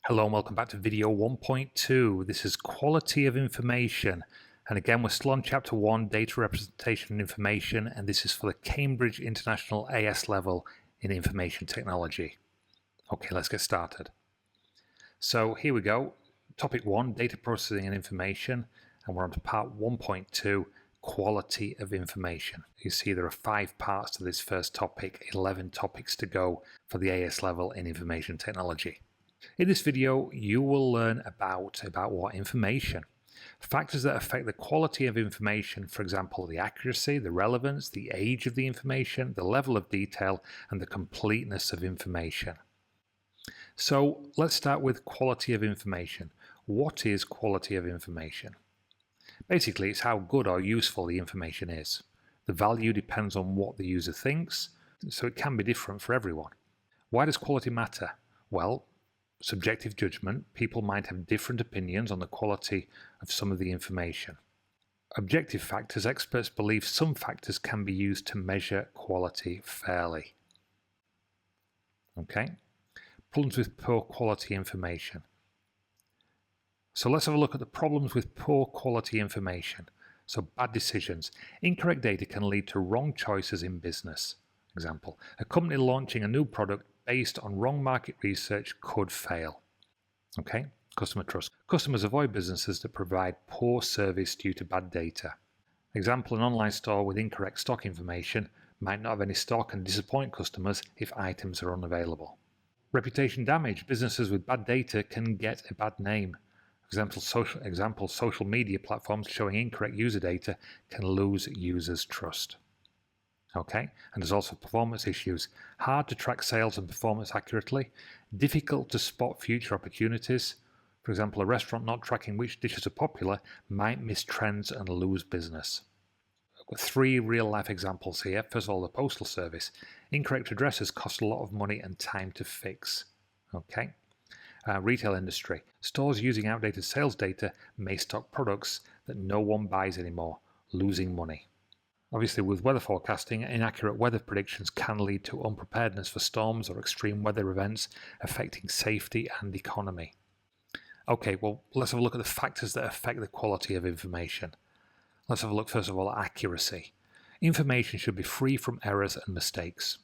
Hello and welcome back to video 1.2. This is quality of information. And again, we're still on chapter 1, data representation and information, and this is for the Cambridge International AS level in information technology. Okay, let's get started. So here we go. Topic 1, data processing and information, and we're on to part 1.2, quality of information. You see there are 5 parts to this first topic, 11 topics to go for the AS level in information technology. In this video, you will learn about what information. Factors that affect the quality of information, for example, the accuracy, the relevance, the age of the information, the level of detail, and the completeness of information. So let's start with quality of information. What is quality of information? Basically, it's how good or useful the information is. The value depends on what the user thinks, so it can be different for everyone. Why does quality matter? Well, subjective judgment, people might have different opinions on the quality of some of the information. Objective factors, experts believe some factors can be used to measure quality fairly. Okay, problems with poor quality information. So let's have a look at the problems with poor quality information. So bad decisions. Incorrect data can lead to wrong choices in business. Example, a company launching a new product based on wrong market research could fail. Okay, customer trust. Customers avoid businesses that provide poor service due to bad data. Example, an online store with incorrect stock information might not have any stock and disappoint customers if items are unavailable. Reputation damage. Businesses with bad data can get a bad name. Example, social media platforms showing incorrect user data can lose users' trust. Okay, and there's also performance issues. Hard to track sales and performance accurately, difficult to spot future opportunities. For example, a restaurant not tracking which dishes are popular might miss trends and lose business. I've got 3 real-life examples here. First of all, the postal service. Incorrect addresses cost a lot of money and time to fix. Okay. Retail industry. Stores using outdated sales data may stock products that no one buys anymore, losing money. Obviously, with weather forecasting, inaccurate weather predictions can lead to unpreparedness for storms or extreme weather events affecting safety and economy. Okay, well, let's have a look at the factors that affect the quality of information. Let's have a look first of all at accuracy. Information should be free from errors and mistakes.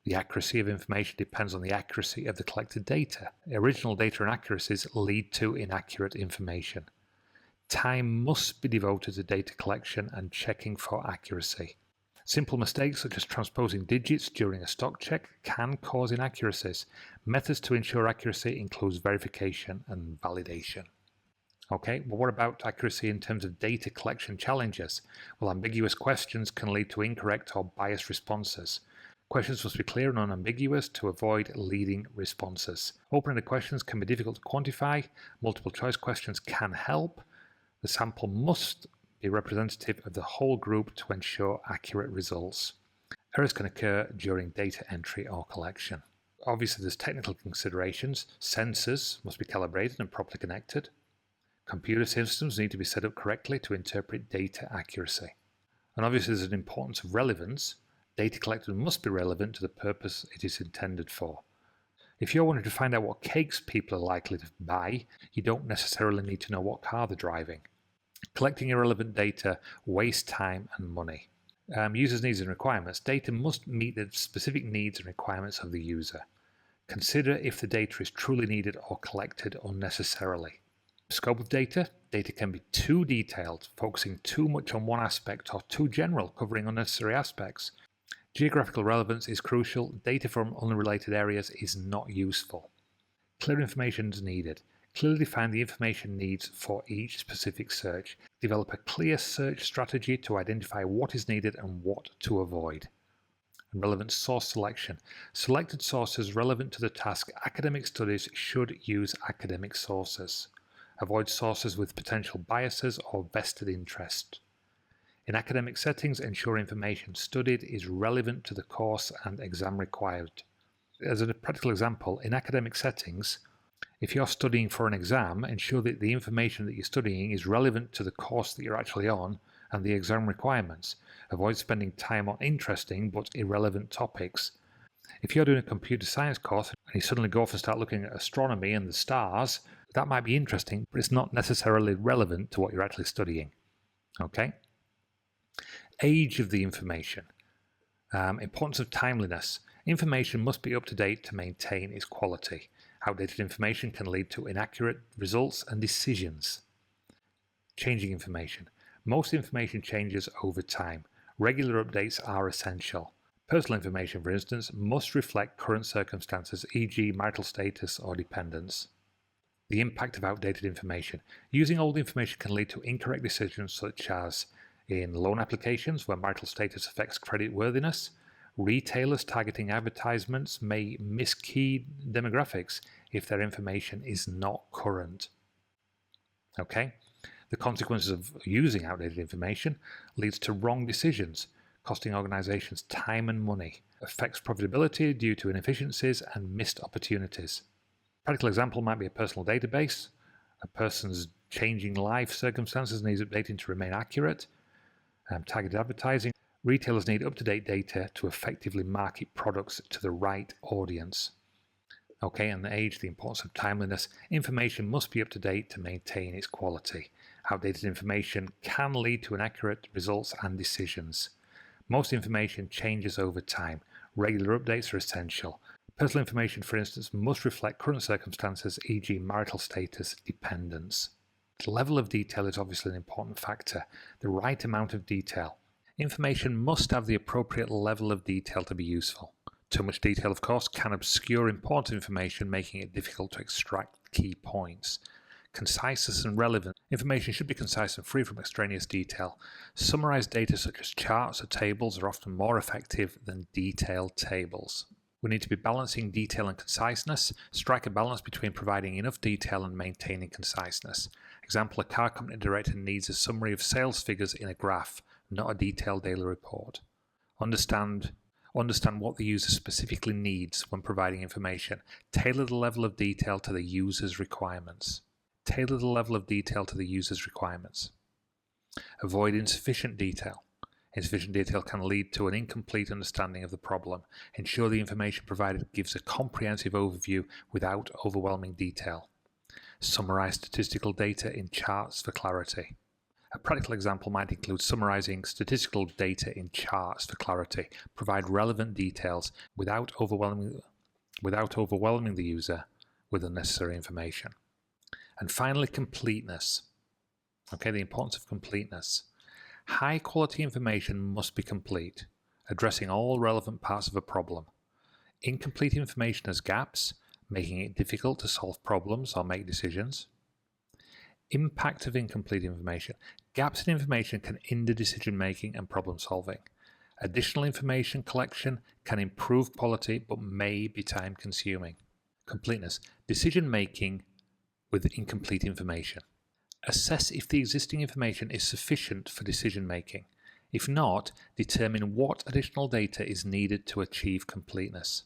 The accuracy of information depends on the accuracy of the collected data. Original data inaccuracies lead to inaccurate information. Time must be devoted to data collection and checking for accuracy. Simple mistakes such as transposing digits during a stock check can cause inaccuracies. Methods to ensure accuracy includes verification and validation. Okay, well, what about accuracy in terms of data collection challenges? Well, ambiguous questions can lead to incorrect or biased responses. Questions must be clear and unambiguous to avoid leading responses. Open-ended questions can be difficult to quantify. Multiple choice questions can help. The sample must be representative of the whole group to ensure accurate results. Errors can occur during data entry or collection. Obviously, there's technical considerations. Sensors must be calibrated and properly connected. Computer systems need to be set up correctly to interpret data accuracy. And obviously, there's an importance of relevance. Data collected must be relevant to the purpose it is intended for. If you're wanting to find out what cakes people are likely to buy, you don't necessarily need to know what car they're driving. Collecting irrelevant data wastes time and money. Users' needs and requirements. Data must meet the specific needs and requirements of the user. Consider if the data is truly needed or collected unnecessarily. Scope of data. Data can be too detailed, focusing too much on one aspect, or too general, covering unnecessary aspects. Geographical relevance is crucial. Data from unrelated areas is not useful. Clear information is needed. Clearly define the information needs for each specific search. Develop a clear search strategy to identify what is needed and what to avoid. And relevant source selection. Selected sources relevant to the task. Academic studies should use academic sources. Avoid sources with potential biases or vested interest. In academic settings, ensure information studied is relevant to the course and exam required. As a practical example, in academic settings, if you're studying for an exam, ensure that the information that you're studying is relevant to the course that you're actually on and the exam requirements. Avoid spending time on interesting but irrelevant topics. If you're doing a computer science course and you suddenly go off and start looking at astronomy and the stars, that might be interesting, but it's not necessarily relevant to what you're actually studying. Okay? Age of the information. Importance of timeliness. Information must be up to date to maintain its quality. Outdated information can lead to inaccurate results and decisions. Changing information. Most information changes over time. Regular updates are essential. Personal information, for instance, must reflect current circumstances, e.g. marital status or dependence. The impact of outdated information. Using old information can lead to incorrect decisions, such as in loan applications where marital status affects creditworthiness. Retailers targeting advertisements may miskey demographics if their information is not current. Okay? The consequences of using outdated information leads to wrong decisions, costing organizations time and money, affects profitability due to inefficiencies and missed opportunities. A practical example might be a personal database. A person's changing life circumstances needs updating to remain accurate. Targeted advertising. Retailers need up-to-date data to effectively market products to the right audience. Okay, and the age, the importance of timeliness. Information must be up to date to maintain its quality. Outdated information can lead to inaccurate results and decisions. Most information changes over time. Regular updates are essential. Personal information, for instance, must reflect current circumstances, e.g. marital status, dependence. The level of detail is obviously an important factor. The right amount of detail. Information must have the appropriate level of detail to be useful. Too much detail, of course, can obscure important information, making it difficult to extract key points. Conciseness and relevant. Information should be concise and free from extraneous detail. Summarized data such as charts or tables are often more effective than detailed tables. We need to be balancing detail and conciseness. Strike a balance between providing enough detail and maintaining conciseness. Example, a car company director needs a summary of sales figures in a graph, not a detailed daily report. Understand what the user specifically needs when providing information. Tailor the level of detail to the user's requirements. Tailor the level of detail to the user's requirements. Avoid insufficient detail. Insufficient detail can lead to an incomplete understanding of the problem. Ensure the information provided gives a comprehensive overview without overwhelming detail. Summarize statistical data in charts for clarity. A practical example might include summarizing statistical data in charts for clarity. Provide relevant details without overwhelming the user with unnecessary information. And finally, completeness. Okay, the importance of completeness. High quality information must be complete, addressing all relevant parts of a problem. Incomplete information has gaps, making it difficult to solve problems or make decisions. Impact of incomplete information. Gaps in information can hinder decision making and problem solving. Additional information collection can improve quality but may be time consuming. Completeness. Decision making with incomplete information. Assess if the existing information is sufficient for decision making. If not, determine what additional data is needed to achieve completeness.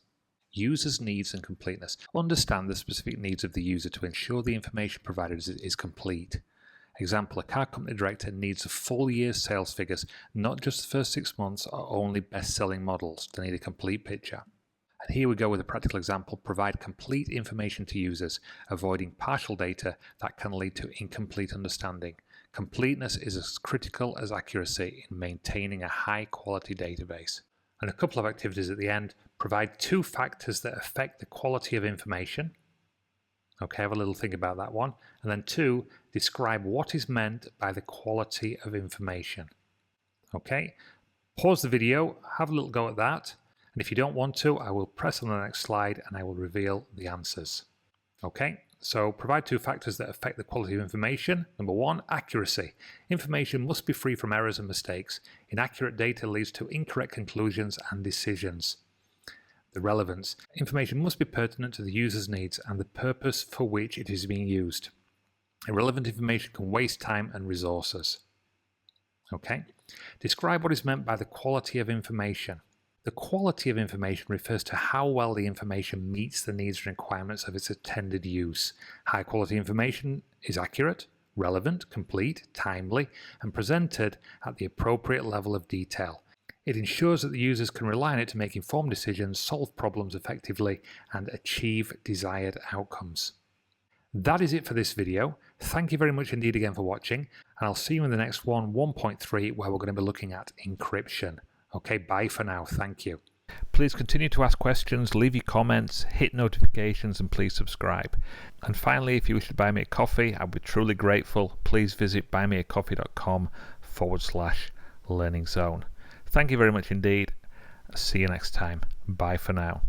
Users' needs and completeness. Understand the specific needs of the user to ensure the information provided is complete. Example, a car company director needs a full year's sales figures, not just the first 6 months or only best-selling models. They need a complete picture. And here we go with a practical example. Provide complete information to users, avoiding partial data that can lead to incomplete understanding. Completeness is as critical as accuracy in maintaining a high-quality database. And a couple of activities at the end. Provide 2 factors that affect the quality of information. Okay, have a little think about that one. And then 2, describe what is meant by the quality of information. Okay, pause the video, have a little go at that. And if you don't want to, I will press on the next slide and I will reveal the answers. Okay, so provide 2 factors that affect the quality of information. Number 1, accuracy. Information must be free from errors and mistakes. Inaccurate data leads to incorrect conclusions and decisions. The relevance. Information must be pertinent to the user's needs and the purpose for which it is being used. Irrelevant information can waste time and resources. Okay, describe what is meant by the quality of information. The quality of information refers to how well the information meets the needs and requirements of its intended use. High quality information is accurate, relevant, complete, timely, and presented at the appropriate level of detail. It ensures that the users can rely on it to make informed decisions, solve problems effectively, and achieve desired outcomes. That is it for this video. Thank you very much indeed again for watching, and I'll see you in the next one, 1.3, where we're going to be looking at encryption. Okay, bye for now. Thank you. Please continue to ask questions, leave your comments, hit notifications, and please subscribe. And finally, if you wish to buy me a coffee, I'd be truly grateful. Please visit buymeacoffee.com/learning zone. Thank you very much indeed. See you next time. Bye for now.